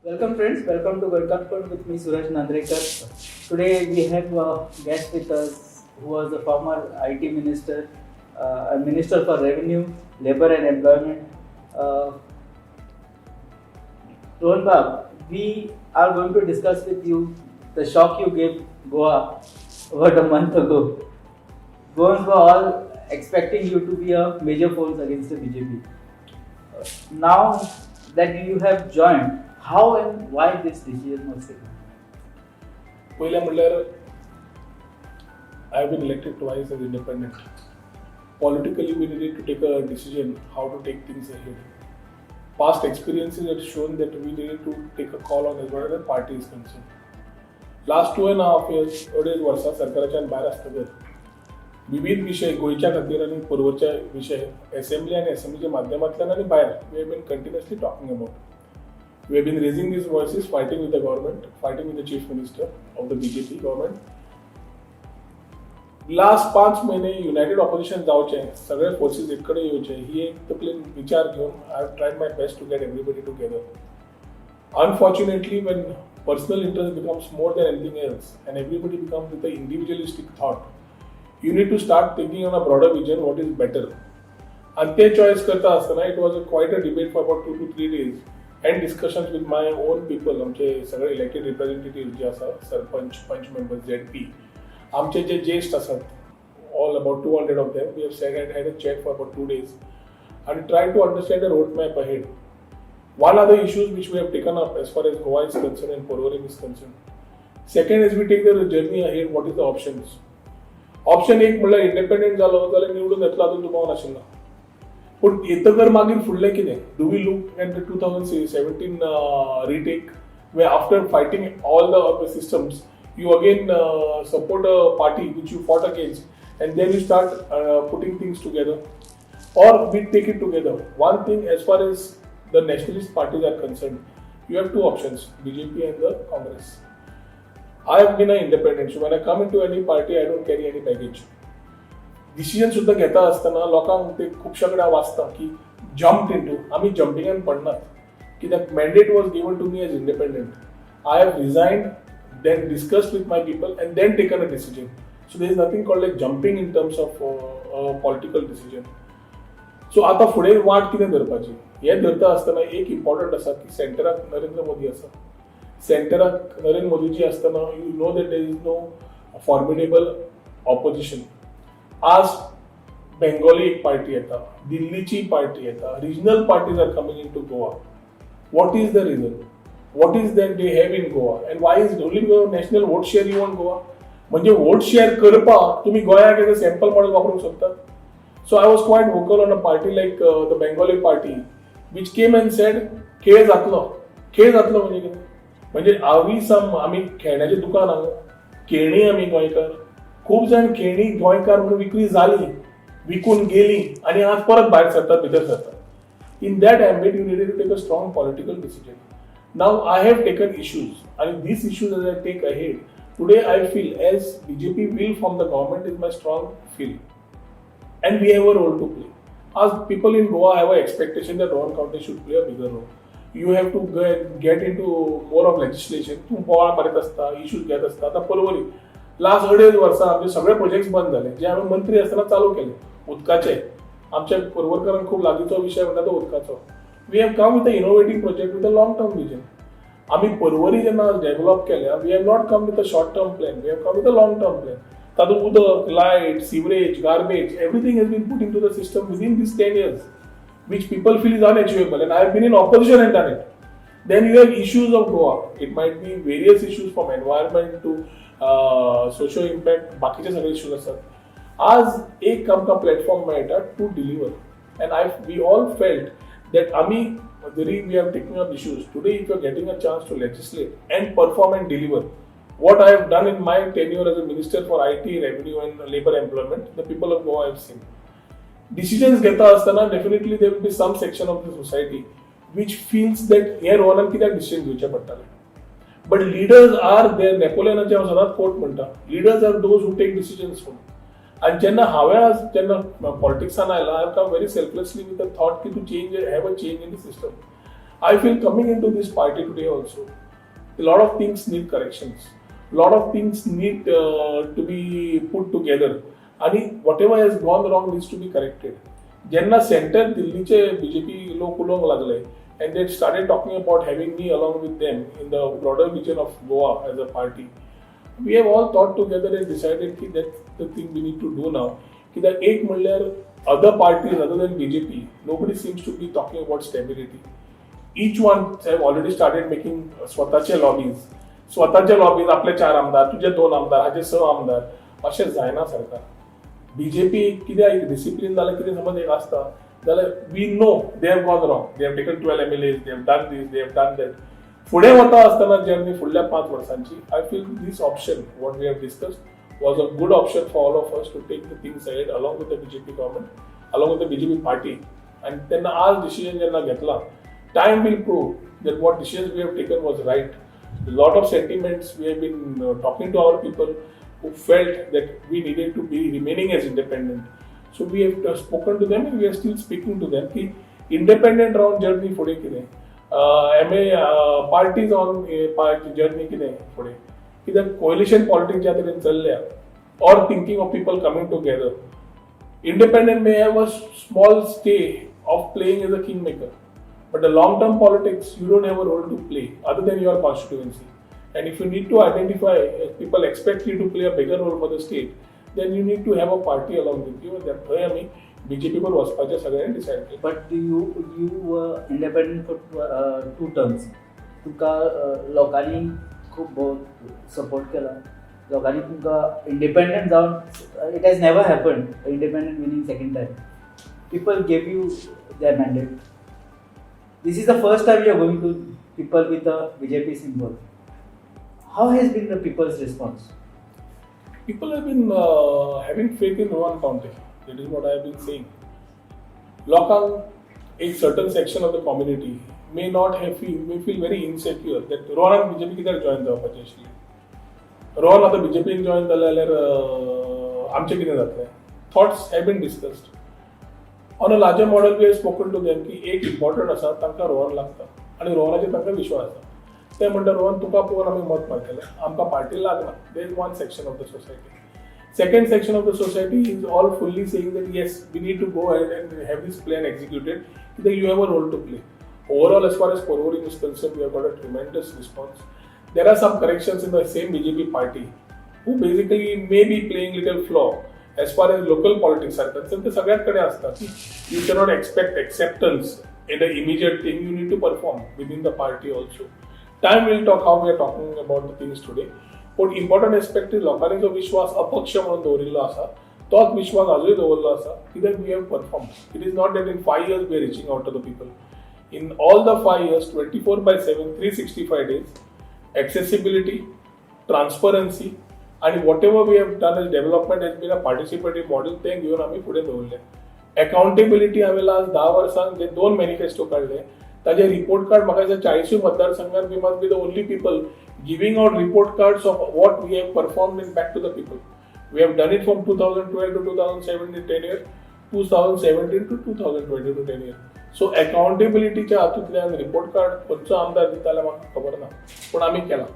Welcome friends, welcome to Goemkarponn with me Suraj Nandrekar. Today we have a guest with us who was a former IT minister, a minister for revenue, labor and employment. Uh, Rohan Bab, we are going to discuss with you the shock you gave Goa about a month ago. Goans were all expecting you to be a major force against the BJP. Now that you have joined, how and why this decision was taken? पहिल्या म्हणल्यार I have been elected twice as independent. Politically, we needed to take a decision how to take things ahead. Past experiences had shown that we needed to take a call on as far as the party is concerned. Last 2.5 years, अडेच वर्सां सरकाराच्यान भायर आसतकर विविध विषय गोंयच्या खातीर आनी पर्वरच्या विशय assembly आनी असेंब्लीच्या माध्यमांतल्यान आनी भायर we have been continuously talking about. We have been raising these voices, fighting with the government, fighting with the chief minister of the BJP government. Last 5 महिने युनायटेड ऑपोजिशन जावचे, सगळे फोर्सेस एक कडेन येवचे ही एक तकलेन विचार घेवन I have tried my best to get everybody together. Unfortunately, when personal interest becomes more than anything else and everybody becomes with the individualistic thought, you need to start thinking on a broader vision what is better. And ते choice करता असताना it was quite a debate for about 2 to 3 days and discussions with my own people, आमचे सगळे elected representative जे आसा सरपंच, पंच members, ZP, आमचे जे ज्येष्ठ आसात, all about 200 of them, we have had a chat for about 2 days and tried to understand the roadmap ahead. One other issues which we have taken up as far as Goa is concerned and Porvorim is concerned. Second, as we take the journey ahead, what is the options? Option 1 म्हणल्यार independent जालो जाल्यार निवडून येतलो हातून दुबाव नाशिल्लो. पण येतकर मागीर फुडलें कितें? Do we look at the 2017 retake where after fighting all the systems you again support a party which you fought against and then you start putting things together, or we take it together. One thing as far as the nationalist parties are concerned, you have 2 options, BJP and the Congress. I have been an independent, so when I come into any party I don't carry any baggage. Decision सुद्धा घेता असताना लोकांक ते खुबश्या कडेन वाचता की jumped into, आमी जम्पिंगान पडनात कित्याक mandate was given to me as independent. I have resigned, then discussed with my people and then taken a decision. So there is nothing called like jumping in terms of political decision. So आतां फुडें वाट कितें धरपाची हें धरता आसतना एक important आसा की सेंटराक नरेंद्र मोदी आसा. सेंटराक नरेंद्र मोदीजी आसतना you know that there is no formidable opposition. आज बेंगॉली एक पार्टी येता, दिल्लीची पार्टी येता, regional parties are coming into Goa. What is the reason? What is that they have in Goa and why is only national vote share you want Goa? म्हणजे vote share करपाक तुम्ही गोंयाक as a sample model वापरूंक शकतात. So I was quite vocal on a party like the Bengali party which came and said खेळ जातलो. खेळ जातलो म्हणजे कितें? म्हणजे आमी खेळण्याचे दुकान हांगा, खेळणी आमी गोंयकार, खूप जण खेळणी गोंयकार म्हणून विक्री जाली, विकून गेली आणि आज परत भायर सरतात, भितर सरतात. In that ambit you needed to take a strong political decision. Now I have taken issues आणि these issues as I take ahead today I feel as BJP will form the government is my strong feel and we have a role to play. As people in Goa have an expectation that Rohan Khaunte should play a bigger role. You have to get into more of legislation. तू बोवाळ मारीत असता, issues घेत असता. आता Porvorim last 2.5 वर्सां आमचे सगळे प्रोजेक्ट्स बंद झाले जे आम्ही मंत्री असताना चालू केले. उदकाचे आमच्या पर्वरकरांक खूप लागीचो विषय म्हणटा तो उदकाचो. We have come with a innovative project with a long term vision. आम्ही पर्वरी जेन्ना डेव्हलप केल्या we have not come with a short term plan, we have come with a long term plan. तातूंत उदक, light, sewerage, garbage, everything has been put into the system within these 10 years which people feel is unachievable and I have been in opposition and done it. Then you have issues of Goa. It might be various issues from environment to socio impact, बाकीचे सगळे issues असतात. आज एक आमकां platform मेळटा to deliver and we all felt that आमी जरी we have taken up issues today if you are getting a chance to legislate and perform and deliver what I have done in my tenure as a minister for IT, revenue and labor employment, the people of Goa have seen. Decisions घेता असताना definitely there will be some section of the society which feels that हे रोहनान कित्याक decision घेवचे पडटाले. But leaders are there, नेपोलियनाचे हांव सदांच coat म्हणटा, leaders are those who take decisions from. And जेन्ना पॉलिटिक्सान आयला, I have come very selflessly with the thought to have a change in the system. I feel coming into this party today also, a lot of things need corrections. A lot of things need to be put together. And whatever has gone wrong needs to be corrected. Jenna center Delhiche BJP लोग oolong लागले, and they started talking about having me along with them in the broader vision of Goa as a party. We have all thought together and decided that that's the thing we need to do now. कि that एक म्हणल्यार other parties other than BJP, nobody seems to be talking about stability. Each one have already started making स्वतःचे lobbies. स्वतःचे lobbies आपले 4 आमदार, तुझे 2 आमदार, हाचे 6 आमदार अशें जायना सरकार. BJP कित्याक डिसिप्लिन जाल्यार कितें समज एक आसता जाल्यार we know they have gone wrong. They have taken 12 MLAs, they have done this, they have done that. फुडें वता आसतना जर्नी फुडल्या 5 वर्सांची, I feel this option, what we have discussed, was a good option for all of us to take the things ahead along with the BJP government, along with the BJP party. And तेन्ना आज decision जेन्ना घेतला, time will prove that what decisions we have taken was right. A lot of sentiments, we have been talking to our people who felt that we needed to be remaining as independent. So we have spoken to them and we are still speaking to them कि independent round journey फुडें कितें, parties on journey कितें फुडें, कित्याक coalition politics ज्या तरेन चल्ल्या or thinking of people coming together. Independent may have a small stay of playing as a kingmaker. But the long-term politics, you don't have a role to play other than your constituency. And if you need to identify, if people expect you to play a bigger role for the state, then you need to have a party along with you. And that's why I mean, BJP वर वचपाचें सगळ्यांनी decide केलें. But you were independent for 2 terms. तुका लोकांनी खूब support केला. लोकांनी तुमका independent जावन, it has never happened. Independent winning second time. People gave you their mandate. This is the first time you are going to people with a BJP symbol. How has been the people's response? People have been having faith in Rohan Khaunte. That is what I have been saying. Local, a certain section of the community may feel very insecure that Rohan BJP कित्याक join जावपाचें आशिल्लें. Rohan आता BJP join जाल्यार आमचें कितें जातलें? Thoughts have been discussed. On a larger model, we have spoken to them की एक important आसा तांकां रोहन लागता आनी रोहनाचेर तांकां विश्वास आसा. ते म्हणटा रोहन तुका पळोवन आमी मत मारतले, आमकां पार्टी लागना. There is one section of the society. Second section of the society is all fully saying that yes, we need to go ahead and have this plan executed. That you have a role to play. Overall, as far as Porvorim is concerned, we have got a tremendous response. There are some corrections in the same BJP party who basically may be playing little flaw. As far as local politics are concerned, ते सगळ्यांकडे असतात. You cannot expect acceptance in the immediate thing. You need to perform within the party also. Time will talk how we are talking about the things today. But important aspect is लोकांनी जो विश्वास अपक्ष म्हणून दवरिल्लो आसा, तोच विश्वास आजूय दवरलो आसा कित्याक we have performed. It is not that in 5 years we are reaching out to the people. In all the 5 years, 24/7, 365 days, accessibility, transparency, and whatever we have done as development has been a participatory model. ते घेऊन आम्ही पुढे दवरले. Accountability आम्ही last 10 वर्सांक जे 2 manifesto काढले, ताजे report card म्हाका 40 मतदारसंघात we must be the only people giving out report cards of what we have performed in back to the people. We have done it from 2012 to 2017 tenure, 2017 to 2022 tenure. So accountability च्या हातूंतल्यान report card खंयचो आमदार दिताले म्हाका खबर ना, पण आम्ही केला.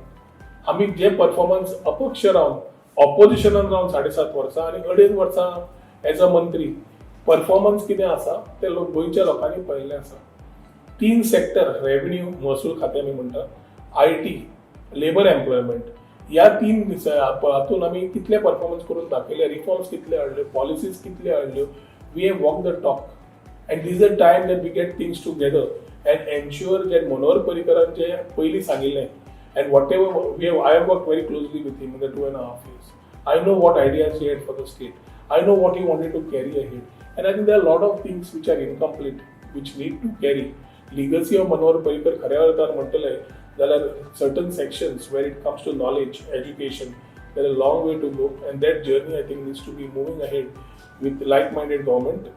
आम्ही जे परफॉर्मन्स अपक्ष रावन ऑपोजिशनान रावन 7.5 वर्सां आणि 2.5 वर्सां एज अ मंत्री परफॉर्मन्स कितें आसा ते गोंयच्या लोकांनी पळयल्लें आसा. 3 सेक्टर रेव्हेन्यू महसूल खातें आमी म्हणटा, IT, लेबर एम्प्लॉयमेंट, ह्या 3 हातून आमी कितले परफॉर्मन्स करून दाखयले, रिफॉर्म्स कितले हाडल्यो, पॉलिसीज कितले हाडल्यो. We have walk the talk and this a time that we get things together and ensure जे मनोहर पर्रीकरान जे पयलीं सांगिल्लें. And whatever I have worked very closely with him in the 2.5 years. I know what ideas he had for the state. I know what he wanted to carry ahead. And I think there are a lot of things which are incomplete, which need to carry. Legacy of Manohar Parrikar खऱ्या अर्थान म्हणटले जाल्यार certain sections where it comes to knowledge, education, there is a long way to go. And that journey I think needs to be moving ahead with like-minded government,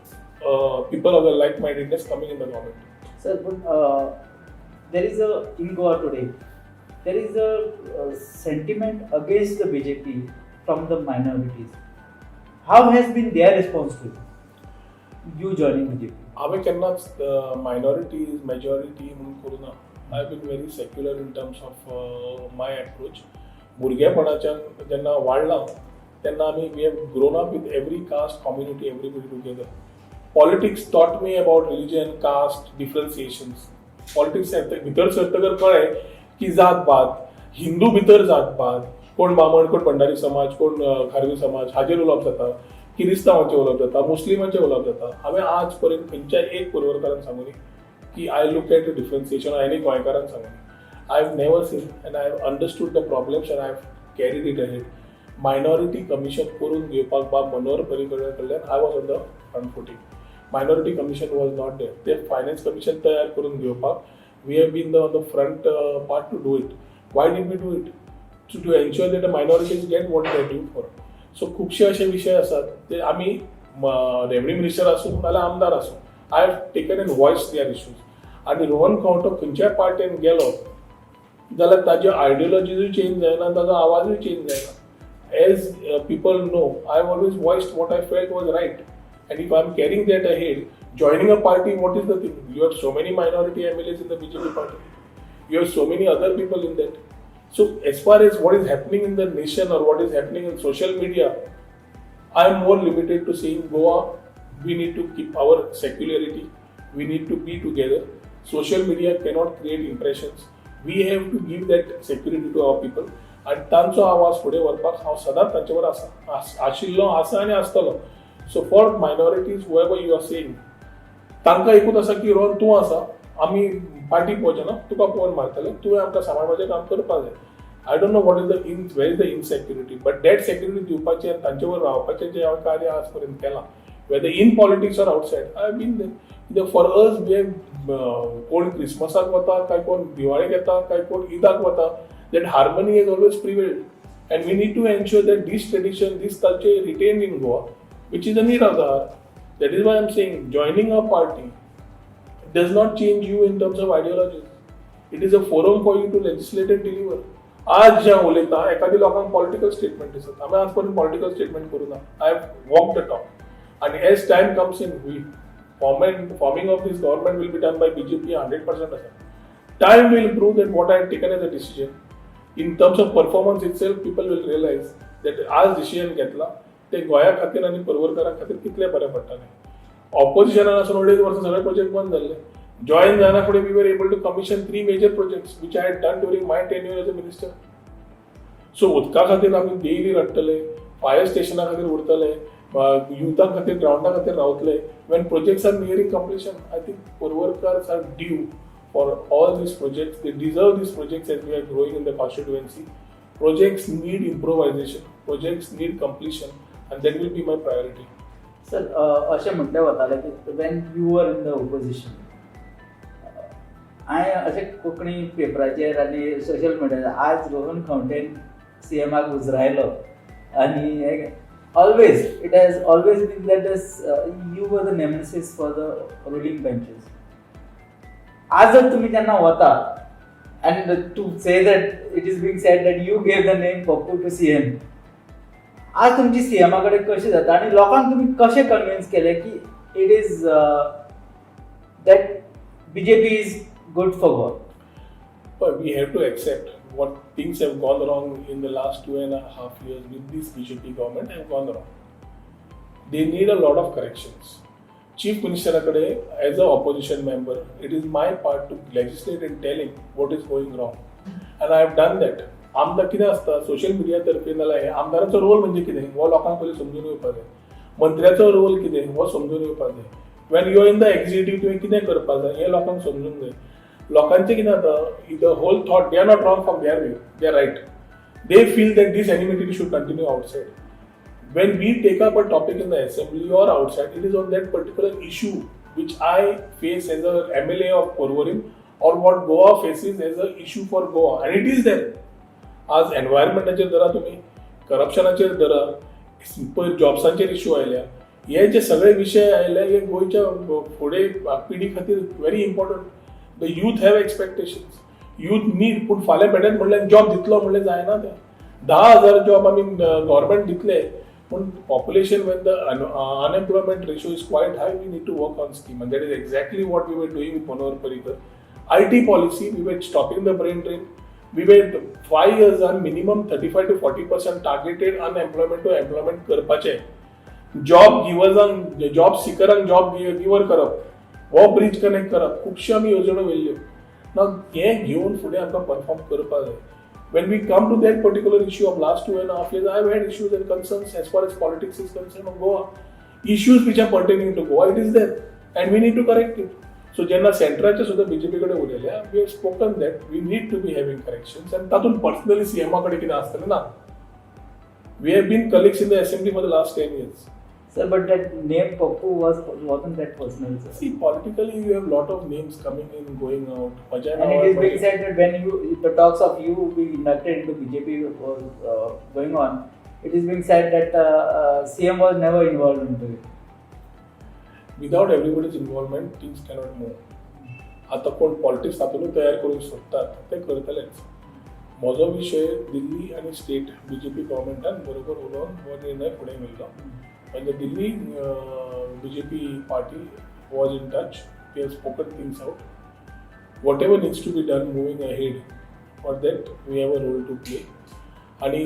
people of the like-mindedness coming in the government. Sir, but there is in Goa today, there is a sentiment against the BJP from the minorities. How has been their response to it? you joining BJP? हांवें केन्नाच minorities majority म्हणून करूना. I have been very secular in terms of my approach. भुरगेपणाच्यान जेन्ना वाडलां तेन्ना आमी we have grown up with every caste community everybody together. Politics taught me about religion caste differentiations. Politics भितर सरतकर कळ्ळें की जात पात हिंदू भितर जात पात कोण बामण कोण भंडारी समाज कोण खारवी समाज हाजेर उलोवप जाता किरिस्तांवांचेर उलोवप जाता मुस्लिमांचेर उलोवप जाता. हांवें आज पर्यंत खंयच्याय एक परवरकारान सांगूनी की I look at the differentiation आनी गोंयकारान सांगूनी. I have never seen and I have understood the problems and I have carried it ahead. Minority commission करून घेवपाक बाब मनोहर पर्रीकर कडल्यान I was on the front footing. Minority Commission was not there. The Finance Commission तयार करून घेवपाक we have been on the front part to do it. Why did we do it? To ensure that the minorities get what they are due for. So खूबशे असे विषय आसात ते आमी revenue minister आसूं नाल्यार आमदार आसूं I have taken and voice their issues. आनी रोहन खंवटो खंयच्याय पार्टीन गेलो जाल्यार ताज्यो आयडियोलॉजीजूय चेंज जायना ताजो आवाजूय चेंज जायना. As people know I have always voiced what I felt was right. And if I'm carrying that ahead, joining a party, what is the thing? You have so many minority MLAs in the BJP party. You have so many other people in that. So as far as what is happening in the nation or what is happening in social media, I am more limited to saying Goa, we need to keep our secularity. We need to be together. Social media cannot create impressions. We have to give that security to our people. And तांचो आवाज फुडें व्हरपाक हांव सदांच तांचे बरोबर आशिल्लो आसा आनी आसतलो. So for minorities, whoever you are saying, तांकां एकूच आसा की रोहन तूं आसा आमी पार्टी पळोवचे ना तुका फोन मारतले तुवें आमकां सांबाळपाचें काम करपाक जाय. I don't know what is the where is the insecurity but that security दिवपाचें आनी तांचे बरोबर रावपाचें जें हांवें कार्य आज पर्यंत केलां whether in politics or outside I have been there. For us we have कोण क्रिसमसाक वता काय कोण दिवाळेक येता काय कोण ईदाक वता that harmony is always prevailed and we need to ensure that these tradition these culture retain in Goa which is the need of the hour. That is why I am saying joining a party does not change you in terms of ideologies. It is a forum for you to legislate and deliver. आज ज्या उलयता एखादी लोकांक political statement दिसता हांवें आज पर्यंत political statement करूना. I have walk the talk आनी as time comes in we forming of these government will be done by BJP 100% आसा. Time will prove that what I have taken as a decision in terms of performance itself people will realise that आज decision घेतला ते गोंया खातीर आनी परवरकारां खातीर कितले बरें पडटालें. ऑपोजिशनान आसून 2.5 वर्सां सगळे प्रोजेक्ट बंद जाल्ले. जॉइन जायना फुडें we were able to commission 3 major projects which I had done during my tenure as a minister. So उदका खातीर आमी डेली रडटले फायर स्टेशना खातीर उरतले युथा खातीर ग्रावंडा खातीर रावतले. When projects are nearing completion I think परवरकार्स are due for all these projects. They deserve these projects as we are growing in the constituency. Projects need improvisation. Projects need completion. And that will be my priority. Sir, अशें म्हटलें वतालें की when you were in the opposition, हांवें अशें कोंकणी पेपराचेर आनी social मिडियाचेर आज रोहन खंवटेन CMाक उजरायलो आनी always it has always been that you were the nemesis for the ruling benches. आज जर तुम्ही त्यांना वता and to say that it is being said that you gave the name Poppu to CM. आज तुमची सीएमाकडे कशी जाता आणि लोकांक तुम्ही कसे कन्विन्स केले की it is that BJP is good for Goa? But we have to accept what things have gone wrong in the last 2.5 years with this BJP government have gone wrong. They need a lot of corrections. Chief Minister akade, as an opposition member, it is my part to legislate and tell him what is going wrong. And I have done that. आमदार कितें आसता social media तर्फे नाल्यार आमदाराचो role म्हणजे कितें हो लोकांक पयलीं समजून येवपाक जाय. मंत्र्याचो रोल कितें हो समजून येवपाक जाय. When you are in the executive तुवें कितें करपाक जाय हें लोकांक समजूंक जाय. लोकांचें कितें जाता the whole thought they are not wrong from their view they are right. They feel that these enmity should continue outside. When we take up a topic in the assembly or outside, it is on that particular issue which I face as a MLA of Porvorim or what Goa faces as a issue for Goa, and it is there. आज एनवायरमेंटाचेर धरा तुम्ही करप्शनाचेर धरा पयर जॉब्सांचेर issue आयल्या हे जे सगळे विशय आयले हे गोंयच्या फुडें पिढी खातीर very important. The youth have expectations. Youth need पूण फाल्यां पेड्यान म्हणल्यार जॉब दितलो म्हणल्यार जायना तें. 10,000 जॉब आमी गव्हर्मेंट दितले पण population when the unemployment ratio is quite high, we need to work on scheme, and that is exactly what we were doing with Manohar Parrikar. IT policy, we were stopping the brain drain. We were 5 years on minimum 35 to 40% targeted unemployment to employment करपाचे. Job गिवर्सांक job सिकरांक job giver करप, हो bridge connect करप, खुबशे आमी येवजण्यो वेल्ल्यो. नाव हें घेवन फुडें आमकां परफॉर्म करपाक जाय. When we come to that particular issue of last 2.5 years, I have had issues and concerns as far as politics is concerned of Goa. Issues which are pertaining to Goa, it is there, and we need to correct it. So, जेन्ना सेंट्राचे सुद्धा BJP कडे उलयल्या, we have spoken that we need to be having corrections, and तातूंत personally CM कडे कितें आसतलें ना. We have been colleagues in the assembly for the last 10 years. Sir, but that name Pappu wasn't that personal, sir. See, politically you have lot of names coming in, going out. And it is being said that when the talks of you being inducted into BJP was going on, it is being said that CM was never involved into it. Without everybody's involvement, things cannot move. आता कोण politics तातूंत तयार करूंक सोदतात ते करतलेच. म्हजो विशय दिल्ली आनी स्टेट बीजेपी गव्हर्मेंटान बरोबर उलोवन हो निर्णय फुडें व्हेल्लो. When the Delhi BJP party was in touch, they have spoken things out. Whatever needs to be done moving ahead, for that we have a role to play. आणि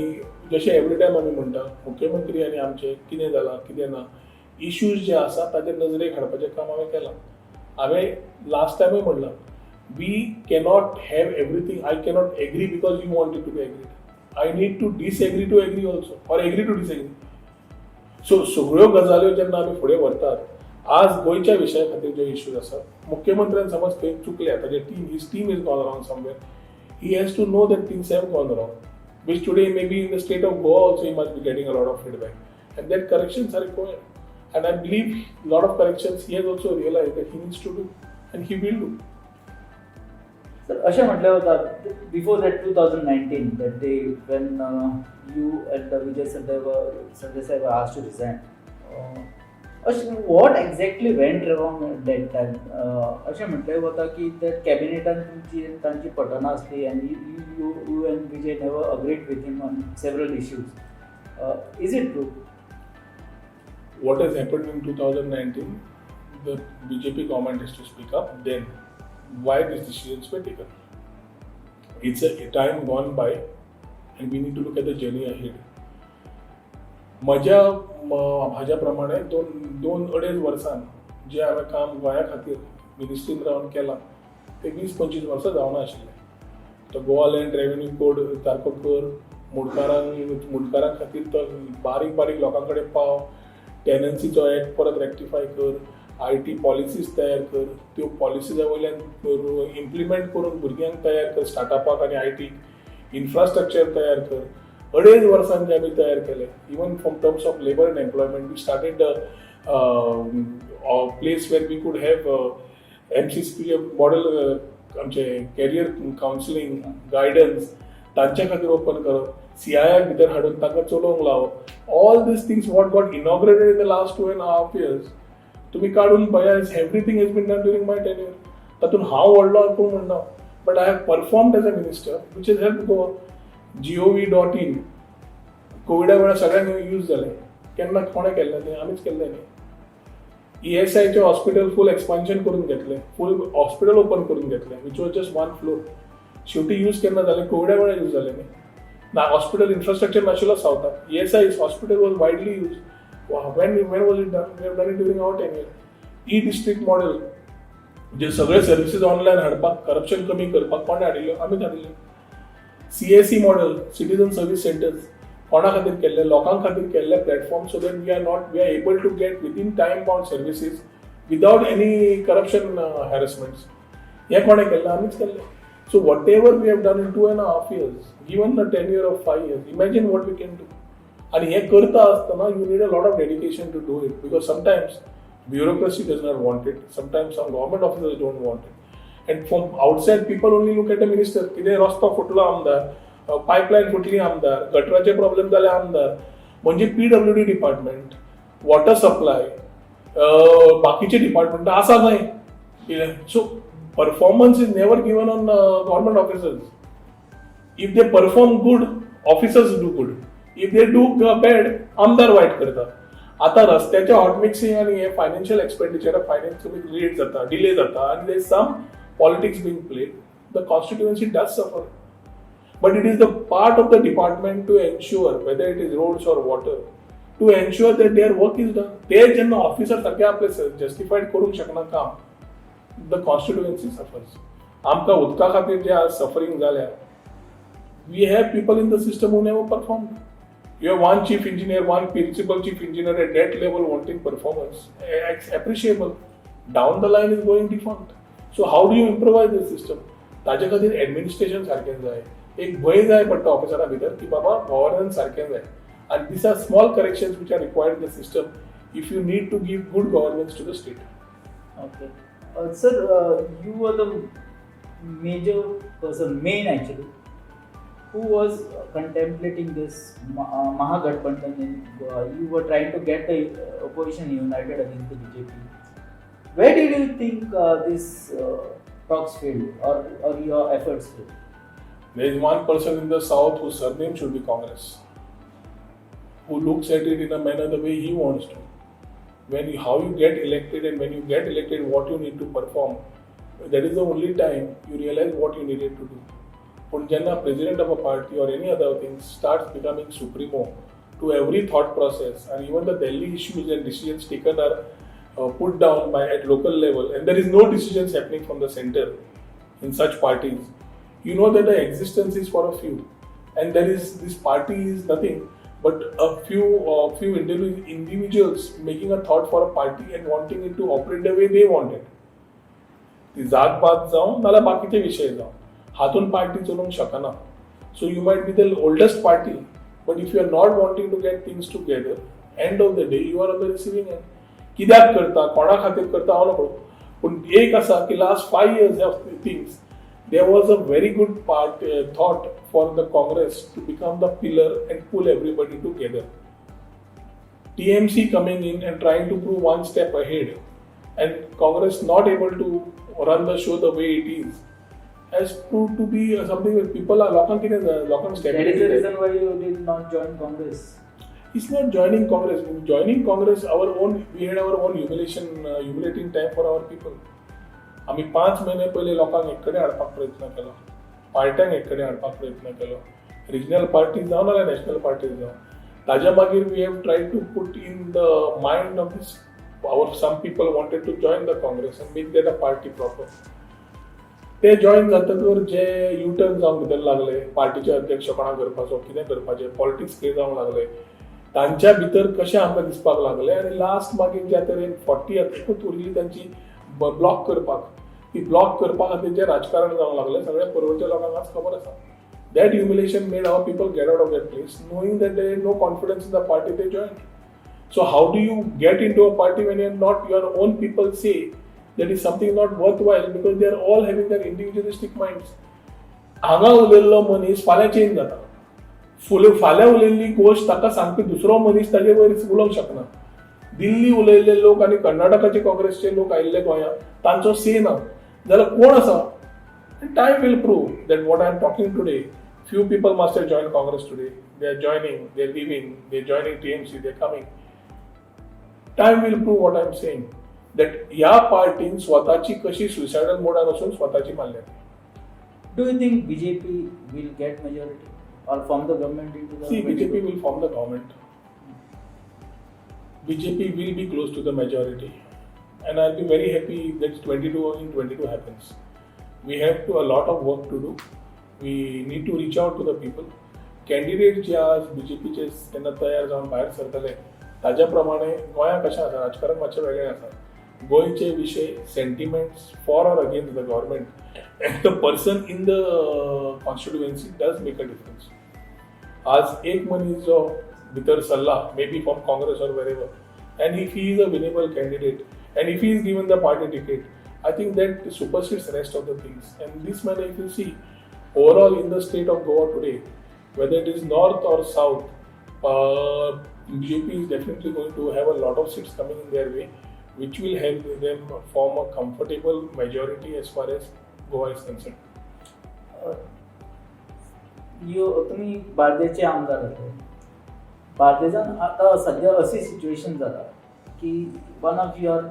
जशें एवरी टायम आमी म्हणटा मुख्यमंत्री आनी आमचे कितें जालां कितें ना इश्यूज जे आसा ताजेर नजरेक हाडपाचें काम हांवें केलां. हांवें लास्ट टायमूय म्हणलां we cannot have everything. I cannot agree because you want to be agree. I need to disagree to agree also, or agree to disagree. So सगळ्यो गजाल्यो जेन्ना आमी फुडें व्हरतात, आज गोंयच्या विशया खातीर जे इश्यूज आसात, मुख्यमंत्र्यान समज खंय चुकल्या, ताजे his team is gone wrong somewhere, he has to know that things have gone wrong, which today maybe in the state of Goa also he must be getting a lot of feedback, and that corrections are required, and I believe a lot of corrections he has also realized that he needs to do, and he will do. Sir, अशें म्हटलें वता before that 2019 that day when you and Vijay Sardesai were asked to resign, what exactly went wrong at that time? अशें म्हटलें वता की that कॅबिनेटान तांची पटना आसली and you and Vijay never agreed with him on several issues. Is it true? What has happened in 2019? The BJP government has to speak up then why these decisions were taken. It's a time gone by and we need to look at the journey ahead. हाज्या प्रमाणे दोन अडेच वर्सान जे हांवें काम गोंया खातीर मिनिस्ट्रीन रावन केलां ते 20-25 वर्सां जावना आशिल्लें. तो गोवा लँड रेव्हेन्यू कोड सारको कर, मुडकारां खातीर तो बारीक बारीक लोकां कडेन पाव, टेनन्सीचो एक्ट परत रेक्टिफाय कर, IT पॉलिसीज तयार कर, त्यो पॉलिसीजा वयल्यान इम्प्लिमेंट करून भुरग्यांक तयार कर, स्टार्टअपाक आनी IT इन्फ्रास्ट्रक्चर तयार कर. अडेच वर्सांचे आमी तयार केले. Even from terms of labour and employment we started place where we could have MCCP model, आमचे कॅरियर कावन्सिलींग गायडन्स तांच्या खातीर ओपन करप, CII भितर हाडून तांकां चलोवंक लावप. All these things what got inaugurated in the last 2.5 years तुम्ही काढून पळया. Everything has been done during my tenure. तातूंत हांव व्हडलो कोण म्हणना, but I have performed as a minister which is help Goa. gov.in कोविडा वेळार सगळ्यांक यूज जालें. केन्ना कोणें केल्लें तें आमीच केल्लें न्ही. ESIचें हॉस्पिटल फूल एक्सपान्शन करून घेतलें, फूल हॉस्पिटल ओपन करून घेतलें विच वॉज जस्ट 1 floor. शेवटी यूज केन्ना जालें, कोविडा वेळार यूज जालें न्ही. ना हॉस्पिटल इन्फ्रास्ट्रक्चर नाशिल्लो सावथाक. ESI hospital was widely use. when was it done? We have done it during our tenure. E-district model जे सगळे सर्विसीस ऑनलायन हाडपाक, करप्शन कमी करपाक कोणें हाडिल्लो? आमीच हाडिल्लो. CSE model, citizen service centres कोणा खातीर केल्ले? लोकां खातीर केल्ले platform so that we are able to get within time bound services without any corruption harassments. हें कोणें केल्लें? आमीच केल्लें. So whatever we have done in 2.5 years, given the tenure of 5 years, imagine what we can do. आणि हे करता आसतना you need a lot of dedication to do it, because sometimes bureaucracy does not want it, sometimes some government officers don't want it. And from outside people only look at the minister, कितें रस्तो फुटलो आमदार, pipeline फुटली आमदार, गटराचे problem जाले आमदार. म्हणजे PWD department, water supply, बाकीचे डिपार्टमेंट आसा खंय? So performance is never given on government officers. If they perform good, officers do good. If they do bad आमदार वाईट करता. आता रस्त्याच्या हॉटमिक्सिंग आणि हे फायनान्शियल एक्सपेंडिचर फायनान्स लेट जाता डिले जाता आणि there some politics being played. The constituency does suffer. But it is the part of the department to ensure, whether it is roads or water, to ensure that their work is done. ते जेन्ना officer सारखे आपले justified करूंक शकना काम, the constituency suffers. आमकां उदका खातीर जे आज सफरिंग जाल्या, we have people in the system who never performed. You have one chief engineer, one principal chief engineer at that level wanting performance. Appreciable. Down the line is going defunct. So how do you improvise the system? ताजे खातीर administration सारकें जाय. एक भय जाय पडटा ऑफिसरा भितर की बाबा गव्हर्नन्स सारकें जाय. And these are small corrections which are required in the system if you need to give good governance to the state. Okay. Sir, you were the major person, main actually, who was contemplating this Mahagathbandhan in Goa. You were trying to get the opposition united against the BJP. Where did you think this talks failed or your efforts failed? There is one person in the south whose surname should be Congress, who looks at it in a manner the way he wants to. How you get elected and when you get elected, what you need to perform, that is the only time you realize what you needed to do. But when a president of a party or any other thing starts becoming supremo to every thought process, and even the Delhi issues and decisions taken are put down at local level, and there is no decisions happening from the center in such parties, you know that the existence is for a few, and there is this party is nothing but a few individuals making a thought for a party and wanting it to operate the way they want it. ती जात पात जावं नाल्यार बाकीचे विशय जावं हातून party चलोवंक शकना. So you might be the oldest party, but if you are not wanting to get things together, end of the day you are on the receiving end. कित्याक करता कोणा खातीर करता हांव नकळो, पूण एक आसा की last 5 years of things there was a very good thought for the Congress to become the pillar and pull everybody together. TMC coming in and trying to prove one step ahead, and Congress not able to run the show the way it is, has proved to be something that people are lokan step. That is the reason why you did not join Congress. It's not joining Congress. Joining Congress, we had our own humiliating time for our people. आम्ही 5 महिने पहिले लोकांक एक कडेन हाडपाक प्रयत्न केलो, पार्ट्यांक एक कडेन हाडपाक प्रयत्न केलो, रिजनल पार्टीज जावं नाल्यार नॅशनल पार्टीज जावं. ताज्या मागीर we have tried to put in the mind of this some people wanted to join the Congress and make that a party proper. ते जॉइन जातकर जे युटर्न जावंक भितर लागले, पार्टीचे अध्यक्ष कोणाक करपाचो, कितें करपाचें, पॉलिटिक्स कितें जावंक लागले, तांच्या भितर कशें आमकां दिसपाक लागलें आनी लास्ट मागीर ज्या तरेन 40 उरली तांची ब्लॉक करपाक, ती ब्लॉक करपा खातीर जे राजकारण जावंक लागलें सगळ्या पर्वच्या लोकांक आज खबर आसा. That humiliation made our people get out of that place, knowing that there is no confidence in the party they joined. So how do you get into a party when your own people say that is something not worthwhile because they are all having their individualistic minds. हांगा उलयल्लो मनीस फाल्यां change जाता. फाल्यां उलयल्ली गोश्ट ताका सांगपी दुसरो मनीस ताजे वयर उलोवंक शकना. दिल्ली उलयल्ले लोक आनी कर्नाटकाचे काँग्रेसचे लोक आयिल्ले गोंयांत तांचो से ना जाल्यार कोण आसा? Time will prove that what I am talking today, few people must have joined Congress today. They are joining, they are leaving, they are joining TMC, they are coming. Time will prove what I am saying. That ह्या पार्टीन स्वताची कशी suicidal मोडान वचून स्वताची मारल्या. Do you think BJP will get majority or form the government into the? See, BJP will form the government. BJP will be close to the majority, and I'll be very happy if that 22 happens. We have a lot of work to do. We need to reach out to the people. Candidates जे आज BJPचे तेन्ना तयार जावन भायर सरतले ताज्या प्रमाणे गोंयांत कशें आसा राजकारण मातशें वेगळें आसा. गोंयचे विशय sentiments for or against the government and the person in the constituency does make a difference. आज एक मनीस जो भितर सरला may be from Congress or wherever and if he is a winnable candidate and if he is given the party ticket, I think that supersedes the rest of the things. And this manner, if you see, overall in the state of Goa today, whether it is north or south, BJP is definitely going to have a lot of seats coming in their way, which will help them form a comfortable majority as far as Goa is concerned. तुम्ही बार्देचे आमदार होते. बार्देजान आता सध्या अशी situation जाता की one of your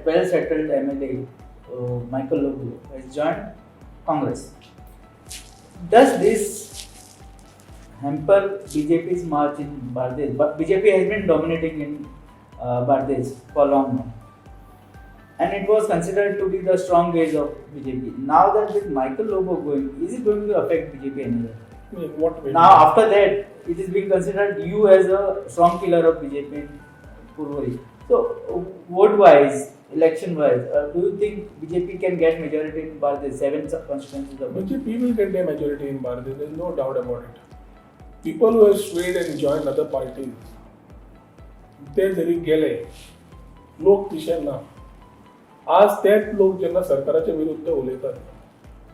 well settled MLA Michael Lobo has joined Congress. Does this hamper BJP's march in Bardez? But BJP has been dominating in Bardez for long now, and it was considered to be the strong base of BJP. Now that with Michael Lobo going, is it going to affect BJP anywhere? In what way? Now after that, it is being considered you as a strong killer of BJP in Porvorim. So vote-wise, election-wise, do you think BJP can get majority in Bardez? 7 constituencies of BJP will get their majority in Bardez. There is no doubt about it. People who have swayed and joined other parties, ते जरी गेले, लोक दिशेन ना. आज तेच लोक जेन्ना सरकाराच्या विरुद्ध उलयतात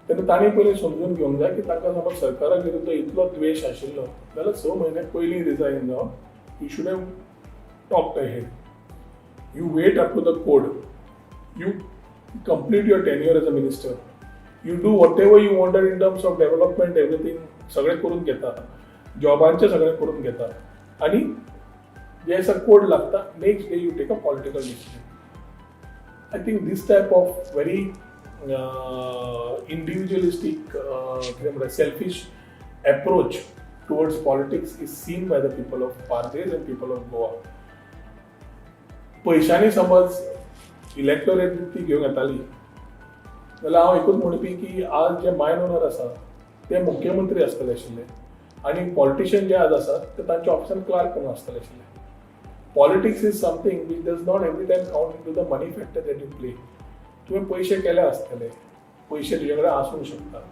तेन्ना तांणी पयलीं समजून घेवंक जाय की तांकां समज सरकारा विरुद्ध इतलो द्वेश आशिल्लो जाल्यार 6 म्हयने पयलीं रिजायन जावन you should have talked ahead. You wait up to the code. You complete your tenure as a minister. You do whatever you wanted in terms of development, everything. सगळे करून घेता. जॉबांचे सगळे करून घेता. आणि जैसा कोड लागता, next day you take a political decision. I think this type of very individualistic, selfish approach towards politics is seen by the people of Bardez and people of Goa. पयशांनी समज इलेक्टोरेट ती घेवंक येताली जाल्यार हांव एकूच म्हणपी की आज जे मायन ओनर आसा ते मुख्यमंत्री आसतले आशिल्ले आनी पॉलिटिशियन जे आज आसात ते तांचे ऑफिसान क्लार्क म्हणून आसतले आशिल्ले. Politics is something which does not every time count into the money factor that you play. तुवें पयशे केले आसतले, पयशे तुजे कडेन आसूंक शकता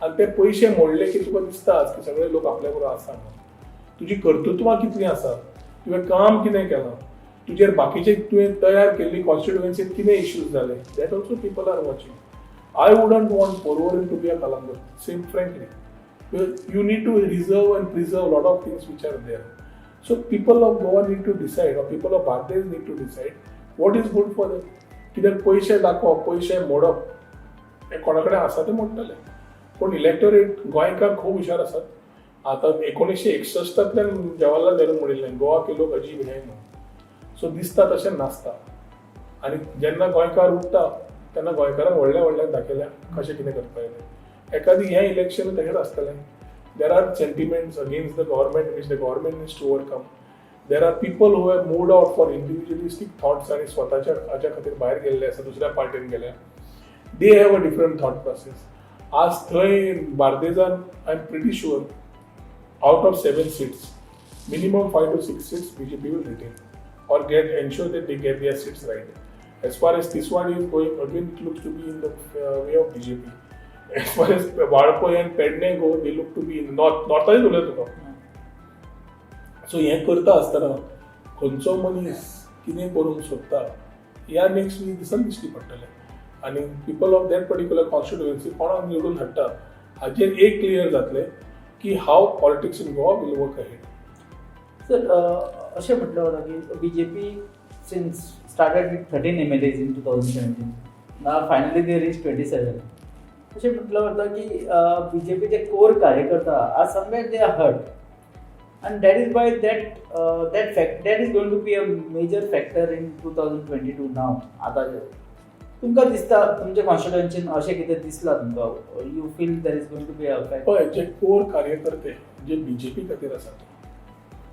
आनी ते पयशे मोडले की तुका दिसताच की सगळे लोक आपल्या बरोबर आसा म्हणून. तुजी कर्तृत्वां कितलीं आसा, तुवें काम कितें केलां, तुजेर बाकीचे तुवें तयार केल्ली कॉन्स्टिट्युएन्सीत कितें इश्यूज जाले, that also people are watching. I wouldn't want Porvorim to be a Calangute, same frankly. You need to reserve and preserve lot of things which are there. So people of Goa need to decide, or people of Bardez need to decide what is good for them. कित्याक पयशे दाखोवप, पयशे मोडप हें कोणा कडेन आसा तें मोडटले. पूण इलेक्टोरेट गोंयकार खूब हुशार आसात. आतां 1961तल्यान जवाहरलाल नेहरू म्हणिल्लें गोवा के लोक अजीब हे म्हणून. सो दिसता तशें नासता. आनी जेन्ना गोंयकार उठता तेन्ना गोंयकारांक व्हडल्यान दाखयल्या कशें कितें करपा जाय. एखादी हें इलेक्शन तशेंच आसतलें. There are sentiments against the government which the government needs to overcome. There are people who have moved out for individualistic thoughts आनी स्वताच्या हाच्या खातीर भायर गेल्ले आसा, दुसऱ्या पार्टीन गेल्या. They have a different thought process. आज थंय बार्देजान I am pretty sure out of 7 seats, minimum 5 to 6 seats BJP will retain or ensure that they get their seats right. As far as Tiswadi is going, again it looks to be in the way of BJP. As far as Vadapoi and Pedne go, they look to be in north उलयता तुका. सो हें करता आसतना खंयचो मनीस कितें करूंक सोदता ह्या नेक्स्ट दिसान दिश्टी पडटलें. आनी people of that particular constituency कोणाक निवडून हाडटा हाचेर एक क्लियर जातलें की how politics in Goa will work ahead. Sir अशें म्हटलें वता की BJP since started with 13 MLAs in 2017. Now finally they reached 27. अशें म्हटलं वता की BJP चे कोर कार्यकर्ता आज somewhere they are hurt, and that is why that is going to be a major factor in 2022 now. आता तुमकां दिसता तुमच्या कॉन्स्टिट्युएन्सीन अशें कितें दिसलां तुमकां, you feel there is going to be a fact? पळय जे कोर कार्यकर्ते जे BJP खातीर आसात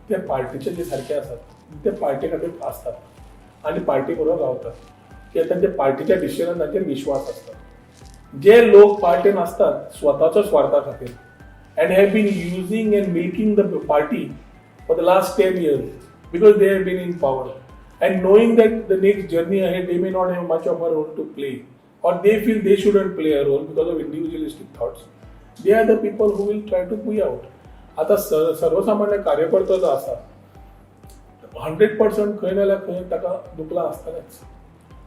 ते पार्टीचे जे सारखे आसात ते पार्टी खातीर आसतात आनी पार्टी बरोबर रावतात कित्याक तांच्या पार्टीच्या डिसिजनान तांचेर विश्वास आसता. जे लोक पार्टीन आसतात स्वताच्या स्वार्था खातीर and have been using and milking the party for the last 10 years because they have been in power, and knowing that the next journey ahead they may not have much of a role to play, or they feel they shouldn't play a role because of individualistic thoughts, they are the people who will try to pull out. आता सर्वसामान्य कार्यकर्तो जो आसा 100% खंय नाल्यार खंय ताका दुखलां आसतलेंच.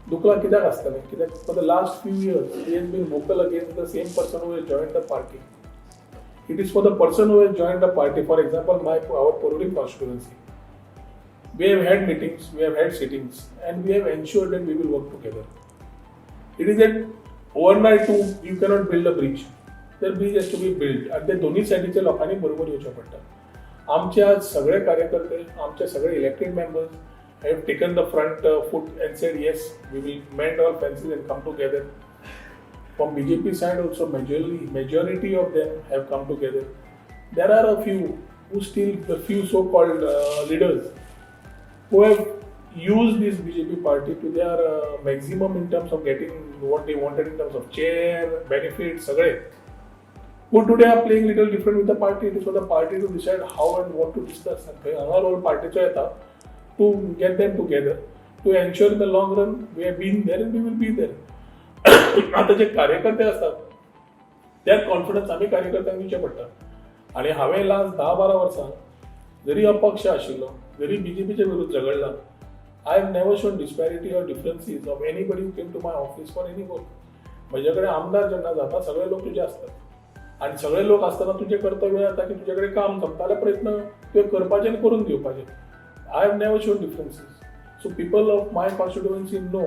दुखलां कित्याक आसतलें? कित्याक for the last few years he has been vocal against the same person who has joined the party. It is for the person who has joined the party. For example, our Porvorim constituency. We have had meetings, we have had sittings, and we have ensured that we will work together. It is that overnight you cannot build a bridge. The bridge has to be built. And the दोन्ही साइडीच्या लोकांनी बरोबर येवचें पडटा. आमचे आज सगळे कार्यकर्ते, आमचे सगळे elected members have taken the front foot and said yes, we will mend all fences and come together. From BJP side also, majority of them have come together. There are a few who still, the few so-called leaders who have used this BJP party to their maximum in terms of getting what they wanted in terms of chair, benefits, sagre. Who today are playing little different with the party. It is for the party to decide how and what to discuss. Our role party to get them together, to ensure in the long run we have been there and we will be there. आता जे कार्यकर्ते असतात त्यात confidence आम्ही कार्यकर्त्यांक दिवचे पडटा. आणि हांवें last 10-12 वर्सां जरी अपक्ष आशिल्लो, जरी बीजेपीचे विरुद्ध झगडला, I have never shown disparity or differences of anybody who came to my office for any work. म्हजे कडेन आमदार जेन्ना जाता सगळे लोक तुजे असतात आणि सगळे लोक असताना तुझे कर्तव्य जाता की तुजे कडेन काम जमताले प्रयत्न तुवें करपाचे आनी करून दिवपाचे. I have never shown differences. So people of my constituency know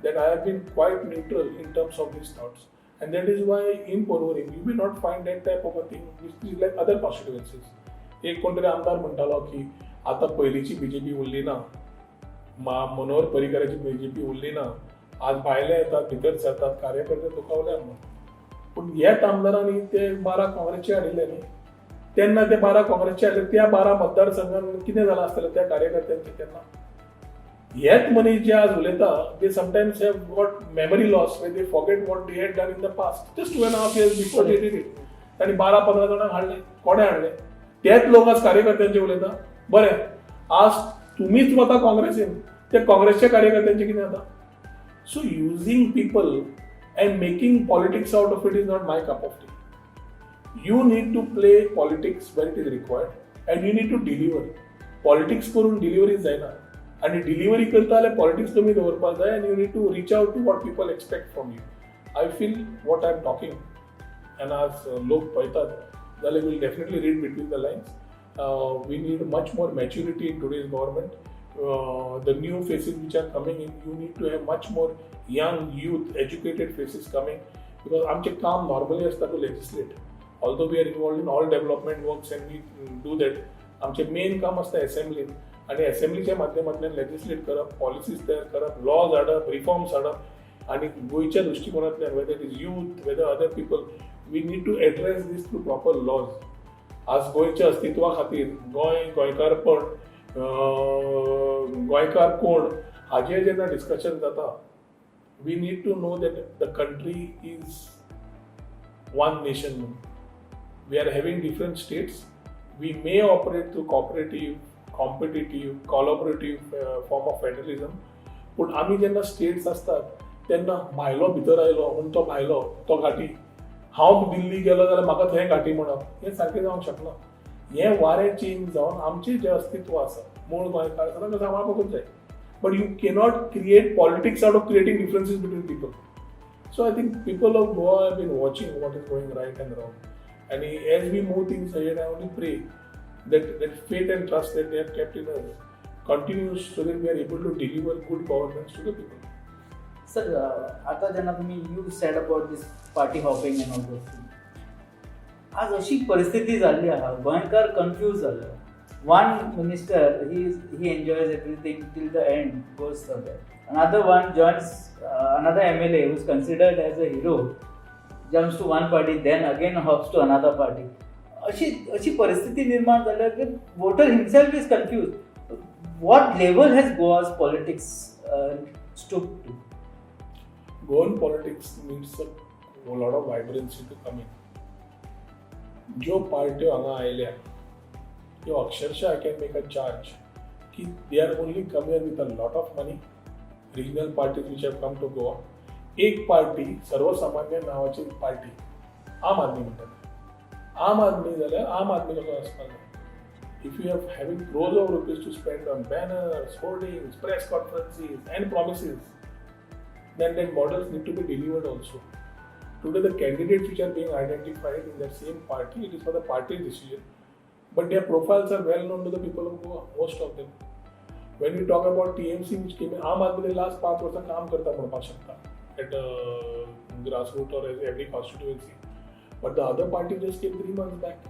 that I have been quite neutral in terms of these thoughts. And that is why in Porvorim you will not find that type of a thing which is like other constituencies. एक कोणतरी आमदार म्हणटालो की आता पयलींची BJP उरली ना, मनोहर पर्रीकराची BJP उरली ना, आज भायले येतात, भितर सरतात, कार्यकर्ते दुखावले म्हणून. पूण ह्याच आमदारांनी ते 12 काँग्रेसचे हाडिल्ले न्ही, तेन्ना ते 12 काँग्रेसचे हाडले, त्या 12 मतदारसंघांत कितें जालां आसतलें त्या कार्यकर्त्यांचें तेन्ना. हेच मनीस जे आज उलयता, they sometimes have got memory loss way they forget what they had done in the past. Just 2.5 years before they did it. तांणी 12-15 जाणांक हाडले. कोणे हाडले? तेच लोक आज कार्यकर्त्यांचे उलयता. बरें, आज तुमीच वता काँग्रेसीन, ते काँग्रेसच्या कार्यकर्त्यांचे कितें जाता? So using people and making politics out of it is not my cup of tea. You need to play politics when it is required and you need to deliver. Politics करून delivery जायना आणि delivery करता जाल्यार politics तुमी दवरपाक जाय and you need to reach out to what people expect from you. I feel what I am talking and as लोक पळयतात जाल्यार will definitely read between the lines. We need much more maturity in today's government. The new faces which are coming in, you need to have much more young youth educated faces coming because आमचे काम normally असता to legislate. Although we are involved in all development works and we do that, आमचे main काम असतं असेंब्लीन आणि असेंब्लीच्या माध्यमातून legislate करप, policies तयार करप, लॉज हाडप, रिफॉर्म्स हाडप आणि गोंयच्या दृष्टिकोनांतल्यान whether it is youth, whether other people, we need to address these through proper laws. आज गोंयच्या अस्तित्वा खातीर गोंयकारपण, गोंयकार कोण हाजेर जेन्ना डिस्कशन जाता, we need to know that the country is one nation म्हणून. We are having different states. We may operate through cooperative, competitive, collaborative form of federalism. पण आम्ही जेन्ना स्टेट्स असतात तेन्ना भायलो भितर आयलो म्हणून तो भायलो तो घाटी, हांव दिल्ली गेलो जाल्यार म्हाका थंय घाटी म्हणप, हें सारकें जावंक शकना. हें वारें चेंज जावन आमचें जें अस्तित्व आसा मूळ गोंयकार आसा ताका सांबाळपाकूच जाय. But you cannot create politics out of creating differences between people. So I think people of Goa have been watching what is going right and wrong. And as we move things ahead, I only pray that faith and trust that they have kept in us continues so that we are able to deliver good governance to the people. Sir, आता जेन्ना तुम्ही you said about this party hopping and all those things. आज अशी परिस्थिती झाली आहे, गोंयकार confuse झाले. One minister, he enjoys everything till the end, goes somewhere. Another one joins another MLA who is considered as a hero. Jumps to one party, then again hops to another party. अशी परिस्थिती निर्माण झाली की voter himself is confused. What level has Goa's politics stooped to? Goan politics needs a lot of vibrancy to come in. जो party हांगा आयल्या त्यो अक्षरशः I can make a charge की they are only come here with a lot of money. Regional parties which have come to Goa. एक party सर्वसामान्य नावाची party आम आदमी म्हणटात. आम आदमी जाल्यार आम आदमी कसो आसपाक जाय. If you have having crores of rupees to spend on banners, hoardings, press conferences and promises, then that models need to be delivered also. Today the candidates which are being identified in that same party, it is for the party decision, but their profiles are well known to the people of Goa, most of them. When we talk about TMC which came in, आम आदमी last 5 वर्सां काम करता म्हणपाक शकता at grassroots or every constituency. But the other party just came 3 months back.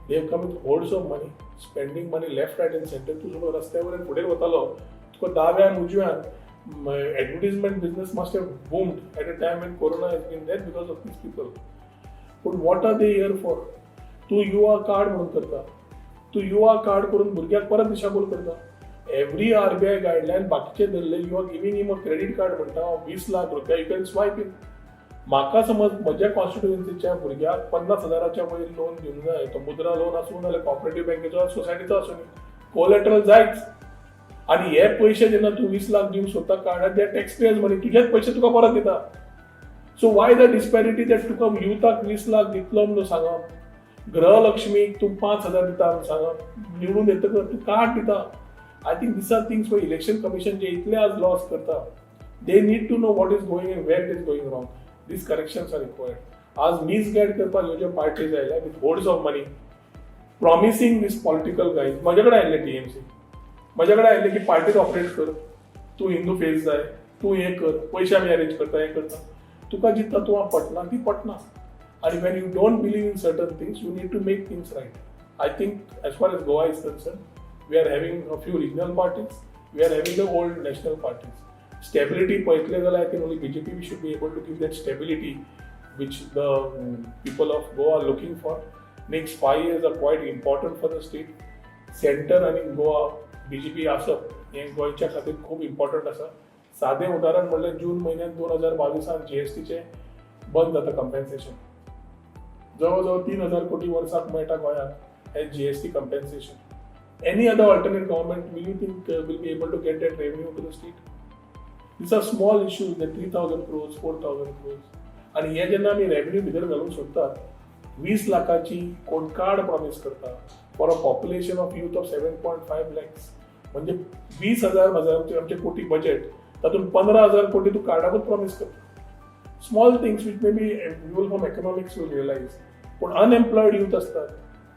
They have come with hordes of money, spending money left, right and center. तू समज रस्त्यावर फुडें वतालो तुका दाव्यान उजव्यान advertisement business must have boomed at a time when corona has been there because of these people. But what are they here for? तू युवा card म्हणून करता, तू युवा कार्ड करून भुरग्याक परत दिशाभूल करता. Every RBI guideline बाकीचे धरले, you are giving him a credit card म्हणटा 20 लाख रुपया, you can swipe it. म्हाका समज म्हज्या कॉन्स्टिट्युएन्सीच्या भुरग्याक 50,000च्या वयर लोन दिवंक जाय, तो मुद्रा लोन आसूं नाल्यार कॉपरेटिव्ह बँकेचो सोसायटीचो आसूं, कोलेटरल जायच. आनी हे पयशे जेन्ना तूं 20 लाख दिवंक सोदता कार्डाक, ते टॅक्स पेयर्स मनी, तुजेच पयशे तुका परत दिता. सो वाय द डिस्पॅरिटी दॅट तुका युथाक 20 लाख दितलो म्हणून सांगप, गृहलक्ष्मीक तूं 5,000 दिता म्हणून सांगप, निवडून येतकच तूं कार्ड दिता. I think this are things for election commission जे इतले आज लॉस करता. They need to know what is going and where it is going wrong. These corrections are required. आज misguide करपाक ह्यो ज्यो पार्टीज आयल्या with hordes of money, promising these political guys. माझ्याकडे आयले TMC, माझ्याकडे आयले की पार्टीत ऑपरेट कर, तू हिंदू फेस जाय, तू हे कर, पयशे आमी अरेंज करता, हे करता. तुका जितता तू पटना ती पटना. आणि when you don't believe in certain things, you need to make things right. I think as far as Goa is concerned, we are having a few regional parties, we are having the old national parties. Stability, पळयतले जाल्यार I think only BJP we should be able to give that stability which the people of Goa are looking for. Next 5 years are quite important for the state. Center आणि Goa BJP आसप हें गोंयच्या खातीर खूब important आसा. सादें उदाहरण म्हणल्यार जून म्हयन्यात 2022 GSTचे बंद जाता कंपेन्सेशन. जवळ 3,000 कोटी वर्साक मेळटा गोंयाक हें GST compensation. Any other alternate government, will you think will be able to get that revenue to the state? These are small issues, that 3,000 crores, 4,000 crores. आणि हे जेन्ना आमी रेव्हेन्यू भितर घालूंक सोदतात, 20 लाखाची कोण कार्ड प्रॉमिस करता for a population of youth of 7.5 lakhs. म्हणजे 20,000 आमचे कोटी बजेट, तातूंत 15,000 कोटी तूं कार्डाकूच प्रॉमिस करता. Small things which may be people from economics will realise. पूण अनएम्प्लॉयड यूथ असतात,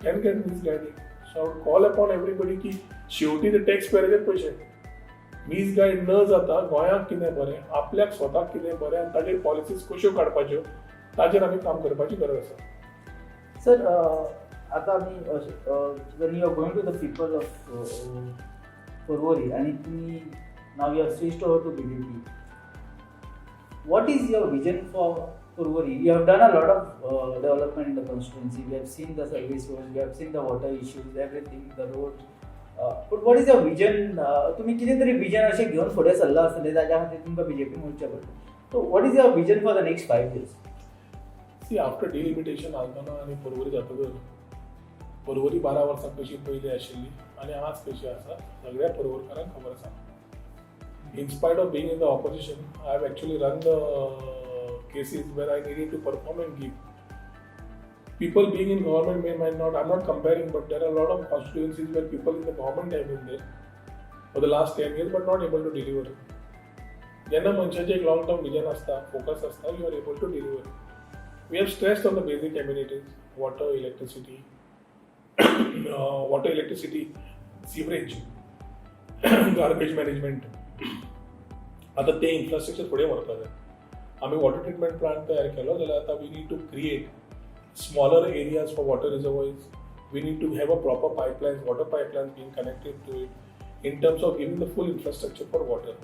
can get misguided. So I would call upon everybody की शेवटी ते टॅक्स पेयराचे पयशे मिसगायड न जाता गोंयाक कितें बरें, आपल्याक स्वताक कितें बरें आनी ताजेर पॉलिसीज कश्यो काडपाच्यो, ताजेर आमी काम करपाची गरज आसा. सर, आता आमी when you are going to the people of Porvorim आणि तुम्ही now you have switched over to BJP, what is your vision for Porvorim? You have done a lot of development in the constituency. We have seen the service roads, we have seen the water issues, everything, the roads. But what is your vision? तुम्ही कितें तरी vision अशें घेवन फुडें सरला आसतलें, ताच्या खातीर तुमकां BJP वचचें पडटा. So what is your vision for the next 5 years? See, after delimitation Aldona आनी पर्वरी जातकर पर्वरी 12 वर्सां कशी पयली आशिल्ली आनी आज कशी आसा सगळ्या पर्वरकारांक खबर आसा. In spite of being in the opposition, I have actually run the cases where I needed to perform and give. People being in government might not, I'm not comparing, but there are a lot of constituencies where people in the government have been there for the last 10 years but not able to deliver. Jenna मनशाचे एक long term vision असता, focus असता, you are able to deliver. We have stressed on the basic amenities, water, electricity, sewerage, garbage management. आता ते infrastructure फुडें व्हरपाक जाय. आमी water treatment plant तयार केलो जाल्यार आता we need to create smaller areas for water reservoirs. We need to have a proper pipelines, water pipelines being connected to it in terms of giving the full infrastructure for water.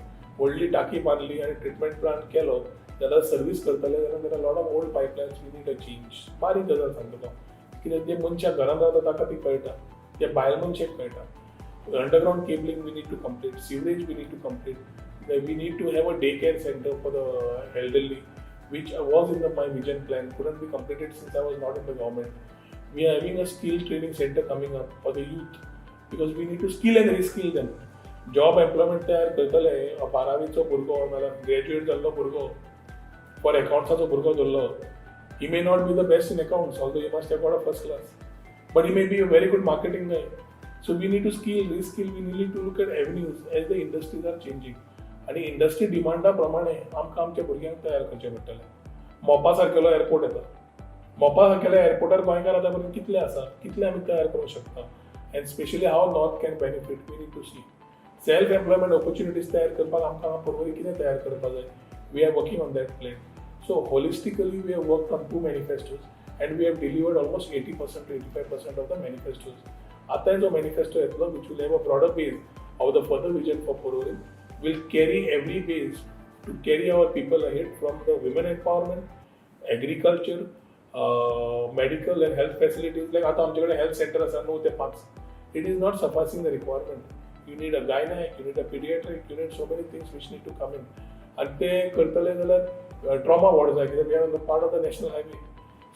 Only टाकी बांधली आणि treatment plant केलो जाल्यार service करतले जाल्यार there are a lot of old pipelines we need a change. बारीक गजाल सांगता कित्याक जे मनशां घरांत रावता ताका ती कळटा, ते भायल मनशाक कळटा. Underground cabling we need to complete, sewerage we need to complete, we need to have a daycare center for the elderly, which was in my vision plan, couldn't be completed since I was not in the government. We are having a skill training center coming up for the youth because we need to skill and reskill them. Job employment तयार करतले 12वीचो भुरगो नाल्यार graduate जाल्लो भुरगो for अकाउंट्साचो भुरगो धरलो, he may not be the best in accounts, although he must have got a first class, but he may be a very good marketing guy. So we need to skill, reskill, we need to look at avenues as the industries are changing. आणि industry डिमांडा प्रमाणे आमकां आमच्या भुरग्यांक तयार करचें पडटलें. Mopa सारकेलो airport येता, मोपा सारकेल्या एअरपोर्टार गोंयकार आतां पर्यंत कितले आसा, कितले आमी तयार करूंक शकता, and specially how north can benefit. We need to see self employment opportunities तयार करपाक आमकां पर्वरी कितें तयार करपाक जाय. We are working on that plan. So holistically we have worked on 2 manifestos. and we have delivered almost 80% to 85% of the manifestos. आता जो manifesto येतलो, which will have a broader base of the further vision for Porvorim, will carry every base to carry our people ahead from the women empowerment, agriculture, medical and health facilities. Like आता आमच्याकडे health center असा 9 ते 5. It is not sufficing the requirement. You need a gynec, you need a pediatric, you need so many things which need to come in. And ते करतले जाल्यार trauma wards आहे कित्याक we are on the part of the national highway.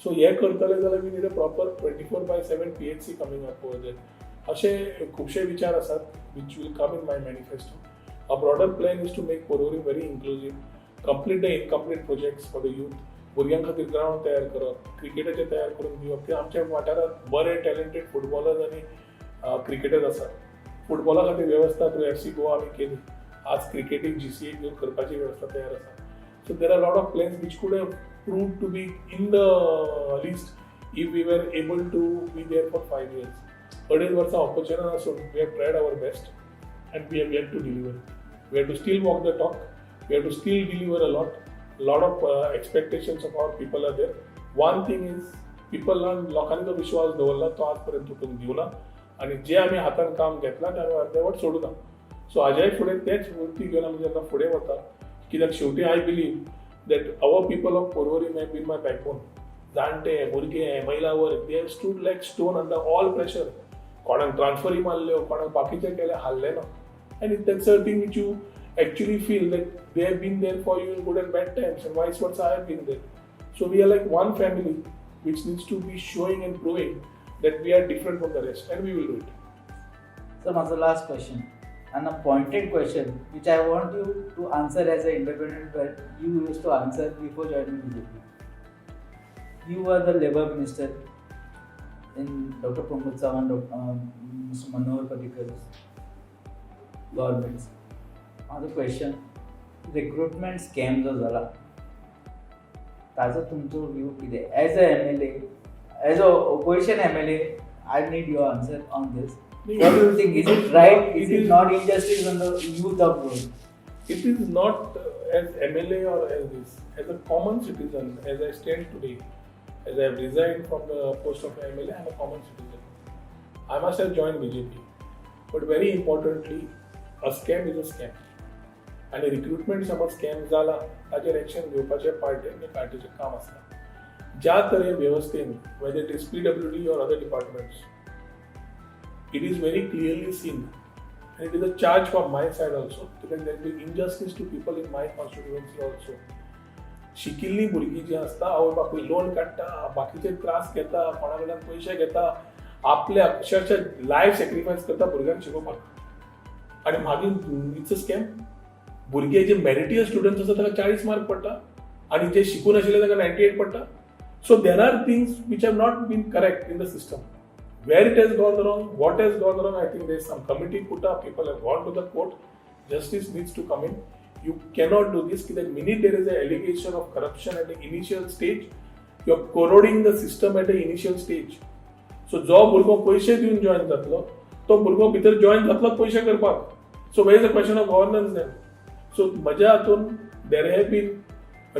So हे करतले जाल्यार we need a proper 24/7 PHC coming up over there. असे खूपशे विचार आसात which will come in my manifesto. A broader plan is to make Porvorim very inclusive, complete the incomplete projects for the youth. भुरग्यां खातीर ground तयार करप, क्रिकेटाचे तयार करून दिवप की आमच्या वाठारांत बरे टॅलेंटेड फुटबॉलर्स आनी क्रिकेटर्स आसात. फुटबॉला खातीर वेवस्था थ्रू FC गोवा आमी केली. आज क्रिकेटीक GCA घेवन करपाची वेवस्था तयार आसा. So there are a lot of plans which could have proved to be in the list if we were able to be there for 5 years. 2.5 वर्सां ऑपॉर्च्युनिटी आसून we have tried our best and we have yet to deliver. We have to still walk the talk. We have to still deliver a lot. Lot of expectations of our people are there. One thing is people लोकांनी जो विश्वास दवरला तो आज पर्यंत तुटून दिवना आणि जे आमी हातान काम घेतला ते आमी अर्देवट सोडूना. सो हाज्याय फुडें तेच वृत्ती घेवन आमी जेन्ना फुडें वता कित्याक शेवटी आय believe that our people of Porvorim have been my backbone. जाणटे, भुरगे, महिला वर्ग, they have stood like stone under all pressure. कोणाक ट्रान्सफरी मारल्यो, कोणाक बाकीचे केले हाल्ले ना. And that's a thing which you actually feel that they have been there for you in good and bad times, and vice versa I have been there. So we are like one family which needs to be showing and proving that we are different from the rest, and we will do it. So, my last question, and a pointed question which I want you to answer as an independent, but you used to answer before joining BJP. You were the Labour Minister in Dr. Pramod Sawan, Mr. Manohar Parrikar's governments. माझो question, recruitment scam जो जाला ताजो तुमचो view कितें? As a MLA, as a opposition MLA, I need your answer on this. What do you think? Is it right? Is it not injustice on the youth of Goa? It is not as MLA or as this. As a common citizen, as I stand today, as I have resigned from the post of MLA, I am a common citizen. I must have joined BJP. But very importantly, a scam is a scam. आणि recruitment समज scam जाला ताचेर action घेवपाचें पार्टीचें काम आसता. ज्या तरेन वेवस्थेन whether it is PWD or other departments, it is very clearly seen and it is a charge from my side also because there will be injustice to people in my constituency also. शिकिल्ली भुरगीं जी आसता आवय बापूय loan काडटा, बाकीचे त्रास घेता, कोणा कडल्यान पयशे घेता, आपले अक्षरशः लायफ सॅक्रिफायस करता भुरग्यांक शिकोवपाक आनी मागीर इट्स अ स्कॅम. भुरगे जे मेरिटियस स्टुडंट्स आसा ताका 40 मार्क पडटा आणि जे शिकून आशिल्ले ताका 98 पडटा. So there are things which have not been correct in the system. Where it has gone wrong, what has gone wrong, I think there is some committee put up, people have gone to the court, justice needs to come in. You cannot do this. The minute there is an allegation of corruption at the initial stage, you are corroding the system at the initial stage. So जो भुरगो पैसे दिवन join जातलो तो भुरगो भितर join जातलो पैसे करपाक. So where is the question of governance then? So म्हज्या हातून there have been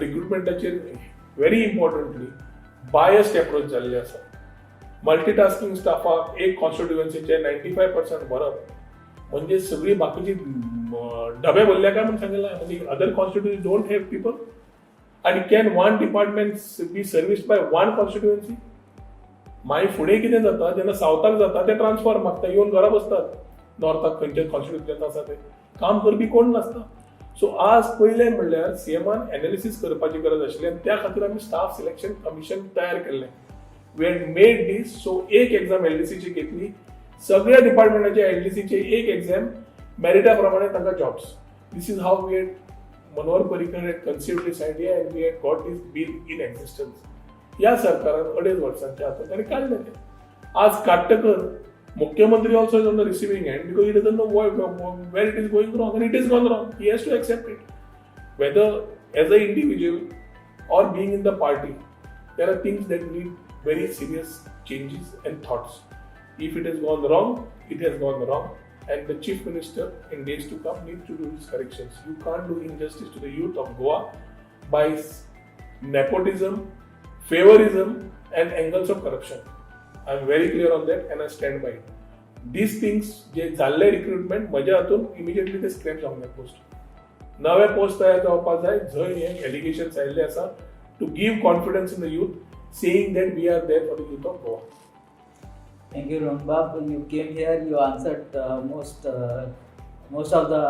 recruitmentaचेर very importantly biased approach जाल्ले आसा. मल्टीटास्किंग स्टाफाक एक कॉन्स्टिट्युएन्सीचे 95% भरप म्हणजे सगळी बाकीची डबे भरल्या काय म्हणून सांगितलं. म्हणजे other constituency don't have people आणि can one department be serviced by one constituency. मागीर फुडें कितें जाता जेन्ना सावथाक जाता ते ट्रान्सफर मागता येवन घरा बसतात. नॉर्थाक खंयचे कॉन्स्टिट्युएन्सी आसा ते काम करपी कोण नासता. सो आज पयलें म्हणल्यार CMन एनालिसीस करपाची गरज आशिल्ली आनी त्या खातीर आमी स्टाफ सिलेक्शन कमिशन तयार केल्लें. वी हॅड मेड दीस. सो एक एग्जाम LDCची घेतली, सगळ्या डिपार्टमेंटाचे LDCचे एक एग्जाम मेरिटा प्रमाणे तांकां jobs. This is how we had Manohar Parrikar had conceived these idea and we had got these bill in existence. ह्या सरकारान 2.5 वर्सांच्या हातूंत ताणें काडलें तें. आज काडटकर मुख्यमंत्री also is on the receiving end because he doesn't know where it is going wrong and it is gone wrong. He has to accept it. Whether as an individual or being in the party, there are things that need very serious changes and thoughts. If it has gone wrong, it has gone wrong and the Chief Minister in days to come needs to do his corrections. You can't do injustice to the youth of Goa by nepotism, favorism and angles of corruption. I'm very clear on that and I stand by it. These things जे झाल्ले recruitment म्हज्या हातून immediately ते scrap जावंक जाय post. नवे post तयार जावपाक जाय जंय हे एलिगेशन्स आयिल्ले आसा to give confidence in the youth saying that we are there for the youth of Goa. Thank you, Rohan Bab. When you came here, you answered most of the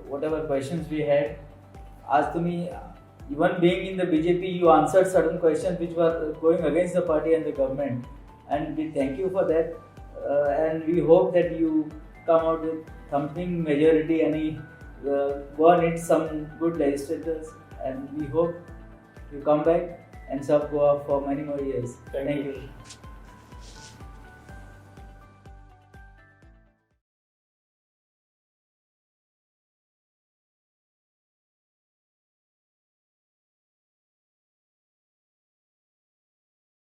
whatever questions we had. As to me, even being in the BJP, you answered certain questions which were going against the party and the government, and we thank you for that. And we hope that you come out with thumping majority. Goa needs some good legislators, and we hope you come back and serve Goa for many more years. Thank you. you.